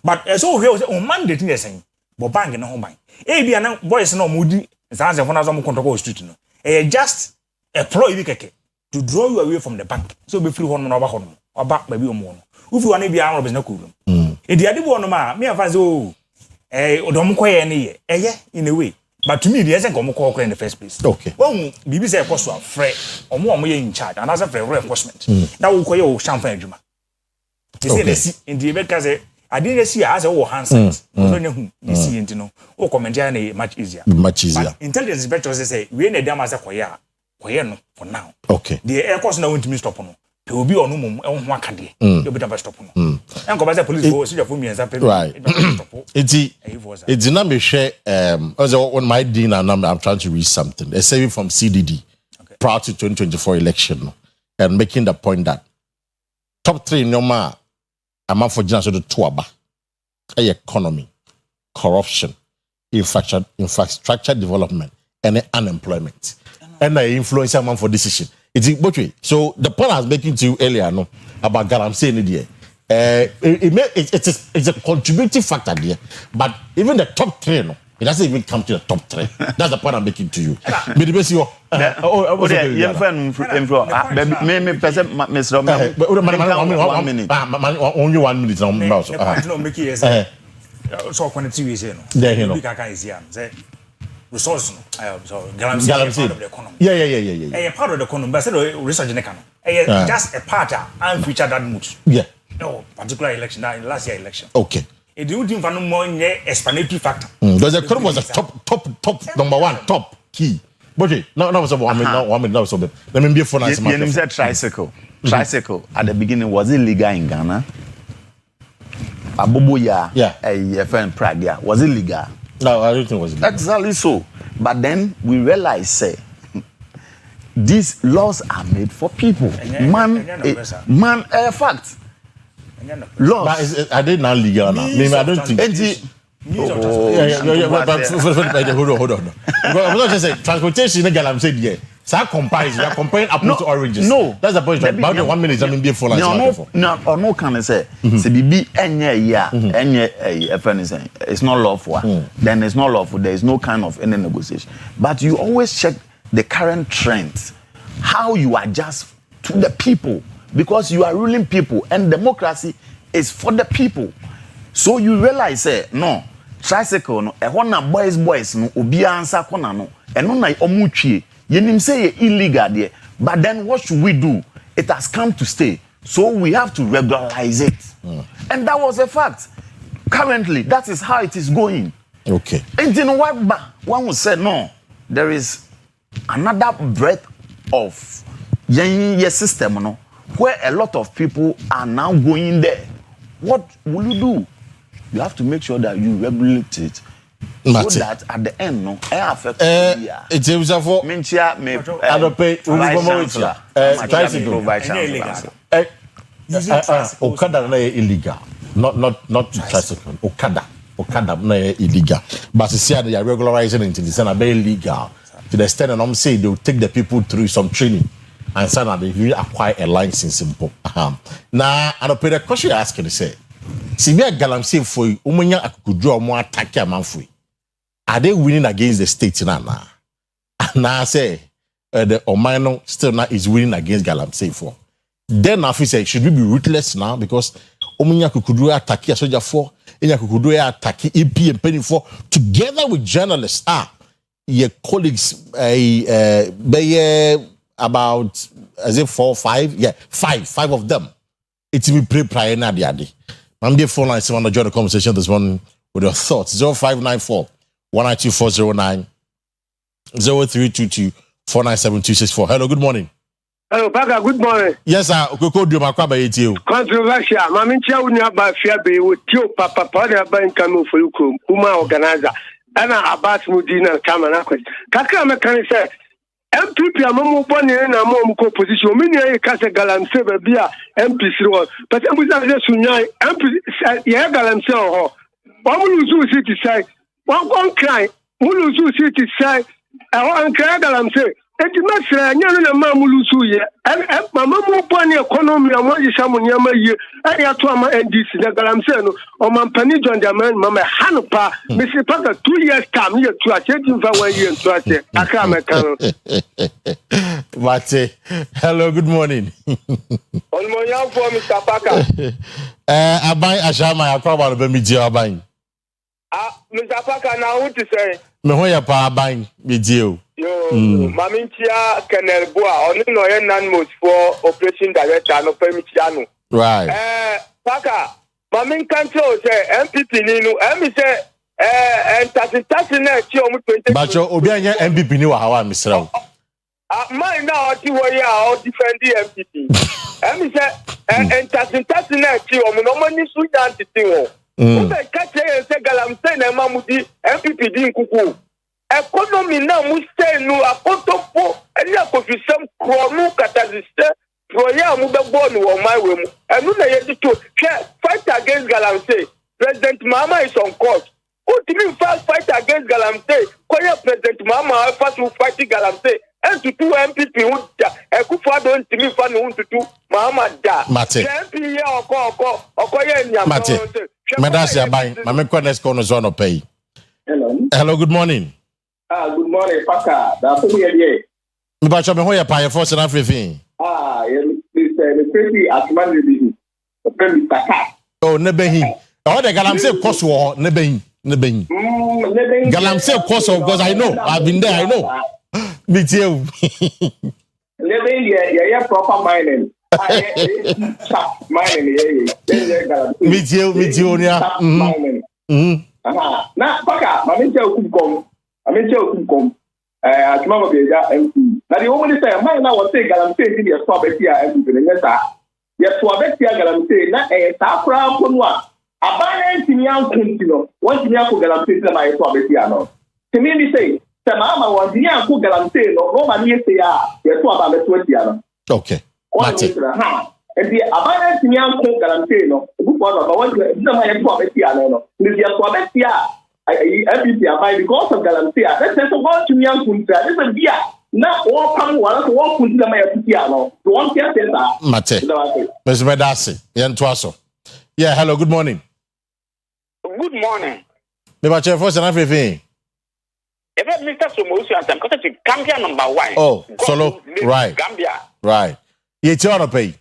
but so here was on Monday thing saying but bang in home bank na boys no moody as a phone as control street no just a ploy to draw you away from the bank so be free one or back baby omo if you want to be arm business cool e di ade bo no ma me afa so odom koye ne ye in a way But to me, there isn't come call in the first place. Okay. Well, Bibi say cost to afraid or more in charge, and as a fair enforcement. Now we call you champagne juma. You say they see in the event because I didn't see as a hand signs. You see, you know, or comment much easier. Much easier. But intelligence inspectors say we need them as a choir for now. Okay. The air cost now to stop on. There will be on one candy. You'll be done by stop on. And come as a police force, you for me as a right. It's not me share. Also on my dinner, I'm trying to read something. A saving from CDD prior to 2024 election, and making the point that top 3 normal. I'm for general to Tuaba, economy, corruption, infrastructure development, and unemployment. And I influence someone for decision. It's both way. So the point I was making to you earlier, no, about Galamsey in the it's a contributing factor there. But even the top 3, no, it doesn't even come to the top 3. That's the point I'm making to you. Only 1 minute. So when it's easy, resource, Galamsey part of the economy. Yeah. Part of the economy, but research in the canon. Just a part and feature that mood. Yeah. No particular election, last year election. Okay. It didn't even more in the explanatory factor. Because the economy was a top number 1, top key. But now was about 1 minute, now so bad. Let me be for nice. You said tricycle. Tricycle at the beginning was illegal in Ghana. Abubuya, a friend Prague, was illegal. No, I don't think it was illegal. Exactly so. But then we realize, say, these laws are made for people. Man, fact. Laws. But I did not legal now. Maybe I don't think. Hold on. I'm not just saying transportation. Again, I'm saying yeah. So I comparison. You're comparing apples to oranges. No, that's the point. About the 1 minute, I mean, before no, can I say? CBB it's not lawful. Then it's not lawful. There is no kind of any negotiation. But you always check the current trends, how you adjust to the people, because you are ruling people, and democracy is for the people. So you realize, no, tricycle no, boys no, obi answer kona no, no na omutwie. Yenim say illegal there, but then what should we do? It has come to stay, so we have to regularize it, and that was a fact. Currently, that is how it is going. Okay. And you know what? One would say no. There is another breadth of your system, no, where a lot of people are now going there. What will you do? You have to make sure that you regulate it. So that at the end, no, it's a for I don't pay Okada illegal. Not tricycle. Okada illegal. But you see they are regularizing it it's not illegal. To the extent that I'm saying they will take the people through some training and so now they will acquire a license simple. Now I don't pay the question you're asking to say. See me a Galamsey for you, Umunya Akudro more attack a man for you. Are they winning against the state now? Now I say the Omano still now is winning against Galamsey for. Then I say should we be ruthless now because Omunya Kukudru attack a soldier for, Enya Kukudru attack EP and penny for together with journalists. Your colleagues about as if 4 or 5, yeah, five of them. It's me prior na the I'm the phone line. Someone to join the conversation this morning with your thoughts. 0594 192 0322 497 Hello, good morning. Hello, Baga, good morning. Yes, sir. Controversial. Mamincha would not buy fair be with you, Papa, Pada Bank Camu for you, Kuma organizer. And about Mudina Kamana. Kakama can say, MPP Amu Bonnie and a mom composition, many Casa Galamse, Bia, MP Sro, but I'm with us Sunya, MP Galamse, Wamulu City say, one cry, Mulu City say, I want Galamse. Eti mesra nyane na mamulu suye mama boni economy amoji samunya maye aya to ama NDC na galamse no o mampani John Jaman mama hanupa mesi paka 2 years time ye to acheji mfa 1 year to ache aka mekan. Mate, hello, good morning. On mo yan for Mr. Paka. Abai ashama yakwa ba be mi je abai. Mr. Paka na what to say Me ho ya pa ban me die Yo, Mamintia Kenelboa, only no non-most for operation director, no permitiano. Right. Paka, Mamin Kanto say MPP Nino, and say, and Tassin next year, 20. But your Obianya MPP ni wa hawa misra. Mine now, you are defend the MPP. And say, and Tassin next year, no money sweet anti-thing. Catch and say Galam say, Mamudi, MPP didn't cuckoo. Economy now must say no a photo and ya could some chrono cataziste for ya born or my room. And no to fight against Galamsey. President Mama is on court. Who didn't fight against Galamsey? Koya President Mama first will fight Galamsey. And to two MPP who Kufa don't to me fan to do Mama da. Mate. MP or Koya Mate. Madasi Abai, Mamma Cornes Corner pay. Hello, good morning. Good morning, Paka. That's me here. Me ba cho me ho ya pa ye force na frefin. The Kwesi Asman the friend Taka. Oh, nebehi. Oh, the Galamsey course war, nebehi. Galamsey course because I know. I've been there, I know. Me too. Living yeah, proper mining. Mining, yeah. Me too, yeah. Mining. Now, Paka, I mean, as Mamma MP. Now, the only say, mine now was saying, Galamsey in your swab here and yes, swab here, Galamsey, not a Safra Punwa. A banner in young Kuntino, once you have Galamsey, my swab here. To me, say, Samama was the young Galamsey, no man, yes, they are, yes, swab at 20. Okay. And the abundance in young Galamsey, no, good one of what the swab here, the swab here. Because of Galamsey, that's one to young Kunta. This is beer. Now, all come one to walk with the Mayapiano. To one care center. Mate. Mr. Medasi. Yantuaso. Yeah, hello, good morning. Good morning. Me chair first and everything. If Mr. Somosi and some because Gambia number 1. Oh, solo. Right. Gambia. Right. You tell pay.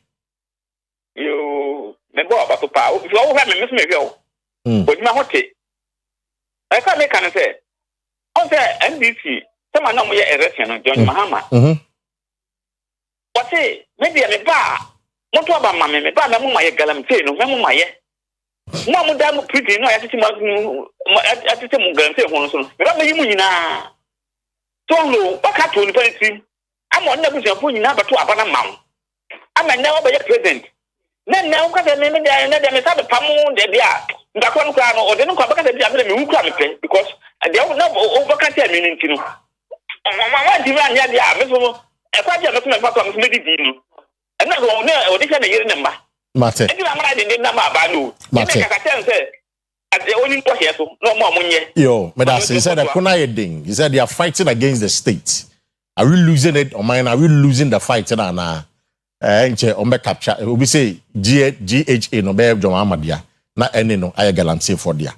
You the boy about to power. If you all have Miss Miguel. But my hotel. I can't make an say. On the NBC, someone know me a restaurant, John Mahama. But say, maybe I'm a bar. Not about mamma, me bar, my Galamsey, no, Mamma. Mamma, damn pretty, no, I think I'm going to say, Ramma, you know. Tolo, what cat will be? I'm on the putting number 2 about a mount. I'm never be a present. Then now, because I never have a pamon, they are. That one crown or they don't come back at the because they will not overcut their meaning to know. I demand Yadia, a quite a document about Medidino. And not only audition a year number. Mate. And I'm writing the number about you. Mate. At the only question, no more money. Yo, Medas, he said that Kuna ding. He said they are fighting against the state. Are we losing it or mine? Are we losing the fight? Na capture. We say GHA no be John Amadia. Na ene no aya Galamsey for dia.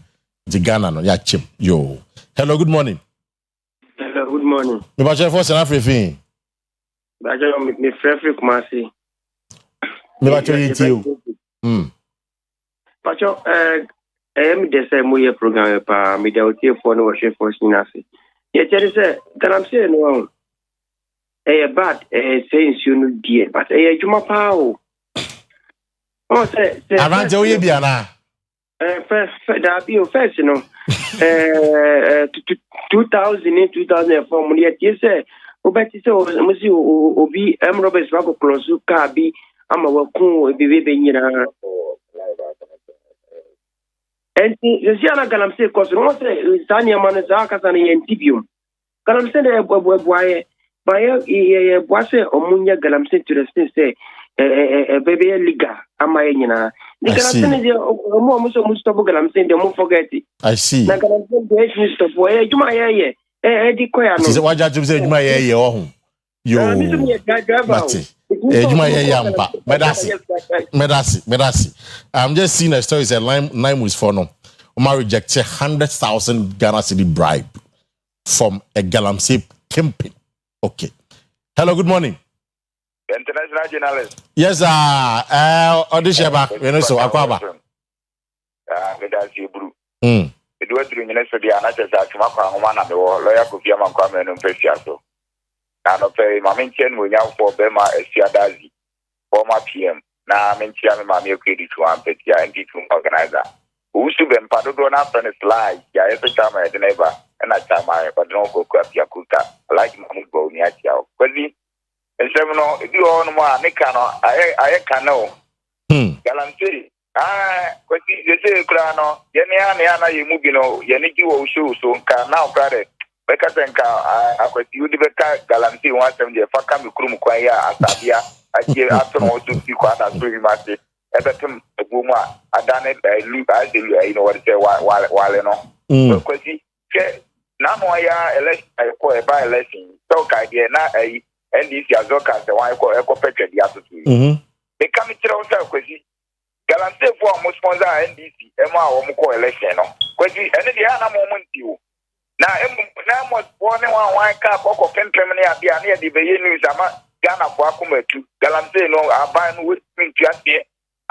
The Ghana no ya chim. Yo. Hello, good morning. Hello, good morning. Me ba chef for na frefin. Ba je me frefin Kumasi. Me ba cho yiti. Ba cho me de say mo ye program pa me de otie for no chef for sinase. Ye tell say Galamsey no bad say you no die but juma pa o. Oh say Avante o ye bia na. First, you know, 2004, when you say, Obeti so, Musi Obi, Roberts Bago Closu, Kabi, Amawaku, Bibi, and the Siana Galamsey, because no say, Sanya Manazakas and Tibium. Galamsey, why, by a Boise or Munya Galamsey to the state say, a baby liga, Amayina. I see. I see. Medasi. I'm just seeing a story. It's a Lime was for no. Omar rejected 100,000 Ghana cedi bribe from a Galamsey campaign. Okay. Hello, good morning. International journalist. Yes, audition back. You know, so Aquaba. Medasi Bru. It was during the study and I just asked my one and the lawyer could be a man coming and pay so. And of a Maminchen will now for Bema Asiadazi, former PM. Now I'm in Chiam Mammy credit to Ampetia and Ditum organizer. Who should be Padona from a slide, ya every time I had never, and I tell my but no go crap Yakuta, like Mammy go near Yao. Kwesi, and seven if you own more, Nicano, I can know. Galanty. Kwesi, you say, Grano, Yaniana, you move, Yaniki will show so can now credit. Bekatenka, I could you the Galanty 170, Fakam, Krum Kwaya, Asabia, I hear after also see quite as pretty much. Everton, a woman, I done it, I look, I do, you know what to say, while you know. Kwesi, now I election, I call a by election, so idea, not a NDC Azoka, the one I call Eco Petra, the other two. They come to also, Kwesi. Galante for most sponsor NDC, Emma or Moko election. Kwesi, and the other moment you. Now, was born in one cup of Pentremony at the Ania de Bayenu Zama, Ghana for Akumetu, Galante, no, I buy with me just here.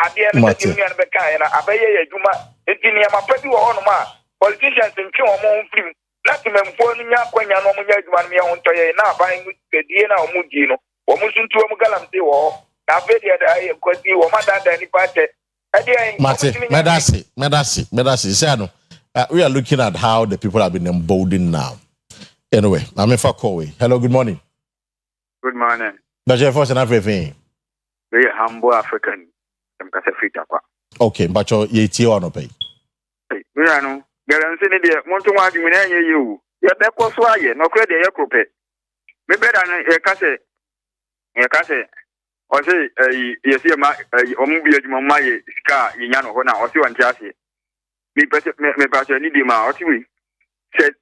At the end of the Union Becana, Abaye Juma, Etinia Mapetu on Ma, politicians in Chomon Film, not to memphone Yaquania, no Mujamia on Toya, now buying with the Diana or Mugino, or Musun to Galante or Navedia, I could be or Madame Danny Pate. Medasi. We are looking at how the people have been emboldened now. Anyway, I'm in Fakowe. Hello, good morning. Good morning. But you're first and everything. We are humble African. Okay, but you're or no pay. We are no. Garanti the Montuan you. You're that was why no credit your copy. Maybe I can say. Or say, you see, my scar, Yano, or see one chassis. Me person need him out. We said,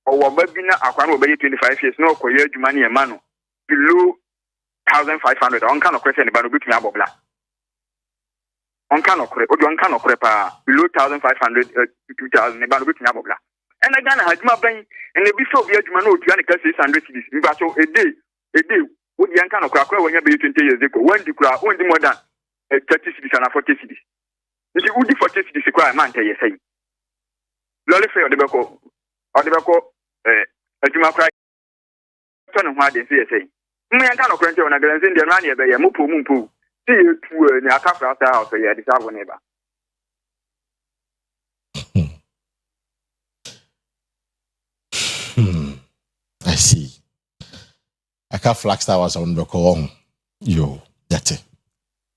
or Babina, Aquan will be 25 years, no, Koya, money and mano below 1,500. On kind of question about between Abobla. On kind of crepe, or on kind of crepa below 1,500, 2,000 about between Abobla. And again, I had my brain, and the before the Jumano, 600 cities, but so a day. Would young kind of crack when you be 20 years ago? When the crowd, when the more than 30 cities and 40 cities. If you would 40 cities, you cry, man, tell you saying. Lolly Fair, the Bako, or the Bako, a Juma cry. Turn on what they say. Me and kind of cranky on a grand Indian money, by a mupu. See you to a cup after house, or you had this neighbor. I see. I can't flax that was on the call. Yo, that's it.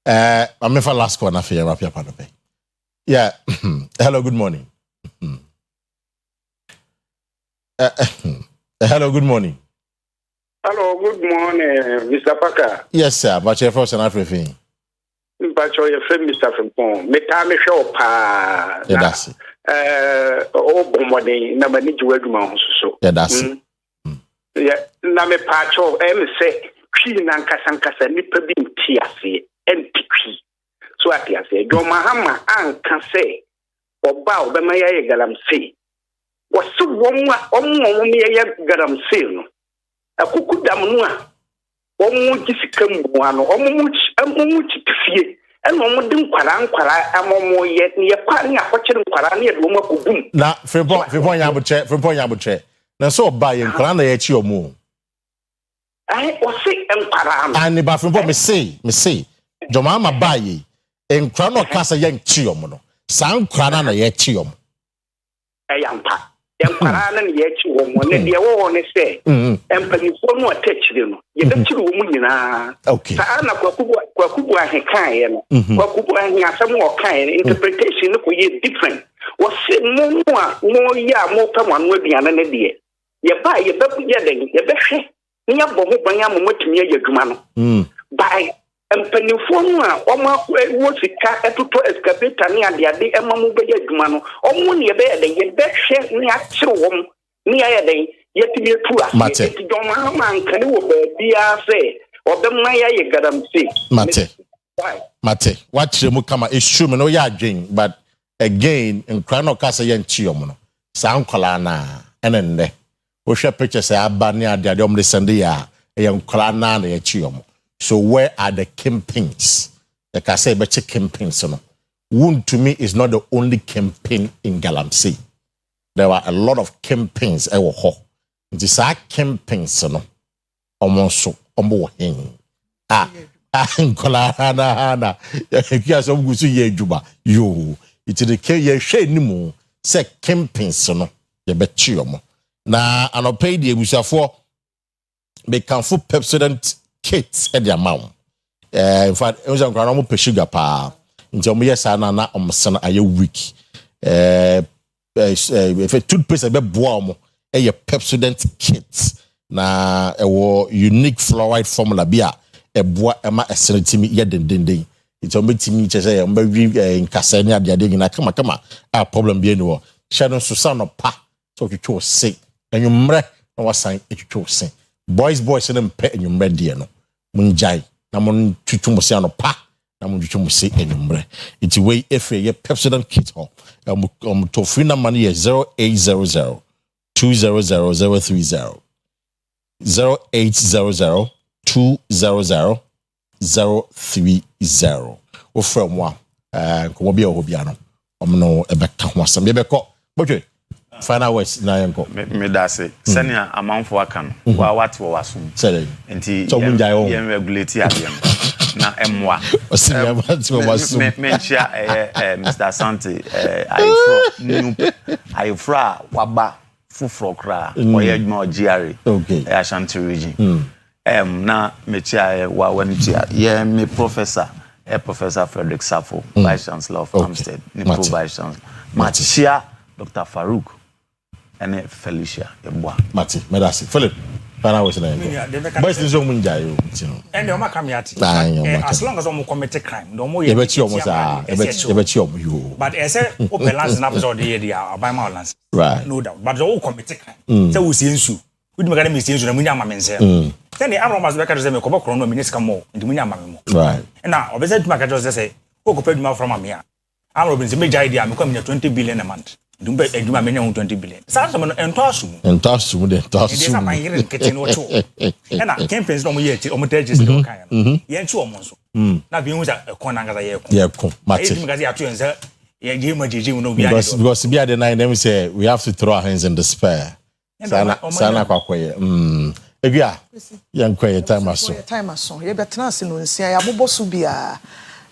I'm in for last one after your rapia panope. Yeah. Hello, good morning. Hello, good morning. Hello, good morning, Mr. Parker. Yes, sir. But you're first and everything. But you're friend, Mr. Frimpong. Me time show pa. Yeah, that's it. Oh, bombardi. Na mani juwe juma so. Yeah, that's it. Yeah, na me pacho. Say, kwi na nkasa nipa bi mtiase. Ntiki. So atiase. Jo mahama anka say. Oba obema ya galamsey. Wasu wonwa omo ya galamsey no. Akuku dam no a omo gisikam buano omo chipfie eno omo dim kwara amomo ye kwa ne akokere kwara ne de omo akugum na frempon yabuche na so oba ye kwara na ye chi omo ai o se enkwara no ani ba frempon me say joma ma ba ye enkwara no kasa ye chi omo no san kwara na ye chi omo ayampa enkwara na ye chi omo ne de wo ne se empanifo no atachire no ye betiri wo mu nyina okay sa na kwakubu ahekan ye no kwakubu ahasam wo kan interpretation no ko ye different wo se mo ya mo pamano aduane ne de ye ba ye bebu ye den ye behwe nya bo ho banya mo matumi ye adwuma no bai empanifo no a omo wo sika etoto excavator ne ade emamu be ye adwuma no omo ne ye be ye den ye behwe ne akire wo ni aye den yetimi tu ase eti doma man kan wo ba bia se obemma ye garamsi mate what chemu kama is true me no ya adwen but again in crano kasa ye nchiom no san kwala na enende wo hwe picture say aba ne ade om de sende ya ye nkwala na ye chiom so where are the kingpins the kasa be kingpins no wound to me is not the only kingpin in Galamsey. there were a lot of campaigns ewo ho. Nti saa campaigns no omonso ombo hen. Nkola hana kia so gusu ye adwuma yo iti de ke ye hwe nimu se campaigns no ye bechi omo na anopay de ebusafo be kanfo president kits e de amount in fact e was an mo pe sugar pa nti omo yes na omsana aye week if toothpaste be boa omo e ye president kits na e wo unique fluoride formula bia eboa ema esenetimi ye dendenden iti ometimi chese ye mba wi nkasa ni ade nyina kama a problem bi eni wo shadow so sa no pa so twetwo se enwumre na wasan twetwo se boys ne mpe enwumre de no munjai na mon twetwo mo se no pa na mon twetwo mo se enwumre iti we efe ye president kit ho to free number ye 0800 200030 0800 200-030 o from wa ko bi o bia no omno ebeka ho asam ye beko botwe final words na yanko me da se senia amanfo aka no wa wate wo wasum sele enti so munjai o ye regulate adem na emwa osia wate wo wasum me chia Mr. Sante ayfro waba fufro kra oye adwuma ogiare okay Ashanti region na mechia wa wanitia ye me professor Frederick Safo vice chancellor of Amstead Nipo vice chancellor machia Dr. Farouk and Felicia Eboa Mati medasi Philip para was na boys is o munjai o tino and o makamiati as long as o commit crime no mo ye bechi o mo sa ye bechi o mo yo but e say o balance na episode dey dia oban ma balance right no doubt but o commit crime say we see nsu we do make me see nsu na munya amamense then the Abraham be ka say me ko bokro no me sika mo ndi munya amame mo right na obese tuma ka say o ko peduma from amia amro bin say me jai dia me ko me 20 billion a month dumbe eduma me 20 billion sa so no ento asum de ento asum esa man yire nkete no cho na campaigns no mo ye ti o mo tages do kan no ye ntu o mo so na bi hu sa ekon na ngaza ye kon mate e mi gazi atu ense ye je ma jeje no bi because be at the night them say we have to throw our hands in despair sana kwakoye ebia yankwaye time aso ye betena ase no nsia ya boboso bia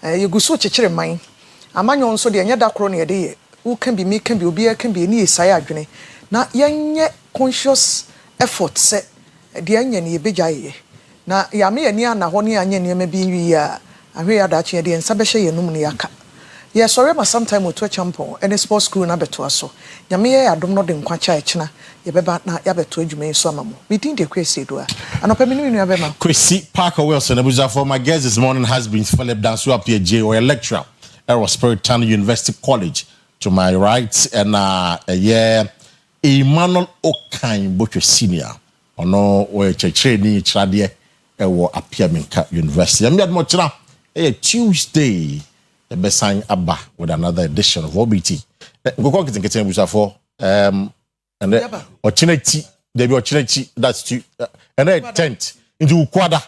ye gusu chechire man amanyo nso de enya da kro ne ye de who can be me can be obi can be ni esai adwene na yenye conscious effort se de enya ne ye bejaye na ya me ani ana ho ne anya ne ma bi wi ya ahwe ya da che de ensa be hye ye num ne yaka ye sorry ma sometime we to champion any sports school na beto aso nyame ye adom no de nkwa cha echina ye beba na ya beto adwuma so amamo we din de Kwesi Edua anopa me nu aba ma Kwesi Parker Wilson abuza for my guest this morning has been Philip Danso up here J or a lecturer at Spiritano University College to my right and Emmanuel Okan Botwe Senior ono we cheche ni trade e wo Apiamenka University am yad mo tira Tuesday the besan aba with another edition of OBT go kitin busa for and ochinati there be ochinati that's to and then 10th into Ukada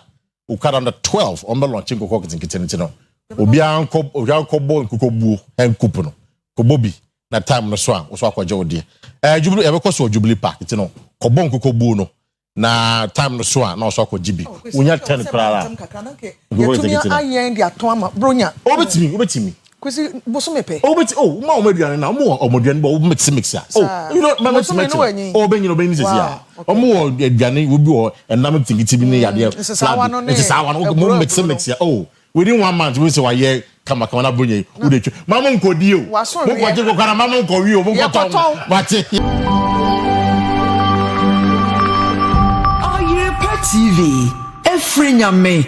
on the 12th on the launch go kitin no obi anko bo nkokobu en kupuno ko bobi na time no so a so akwaje ode jubili e be ko so jubili park ti no ko bon kokobu no na time no so a na so akwaje bi unya 10 krara yetumi ayen dia to ama bronya obetimi Kwesi boso mepe ma o meduane na mo omoduane bo mix ya you know ma mix o benyi no benyi ya o mo aduane obi o enam tingiti bi ne yade it's sawa no mo mix ya within 1 month we say why ye kama na bonye wo de twa mama nkodi o mo kwaje ko kana mama nkowi o mo kwaton mate Oyerepa TV Efrinyame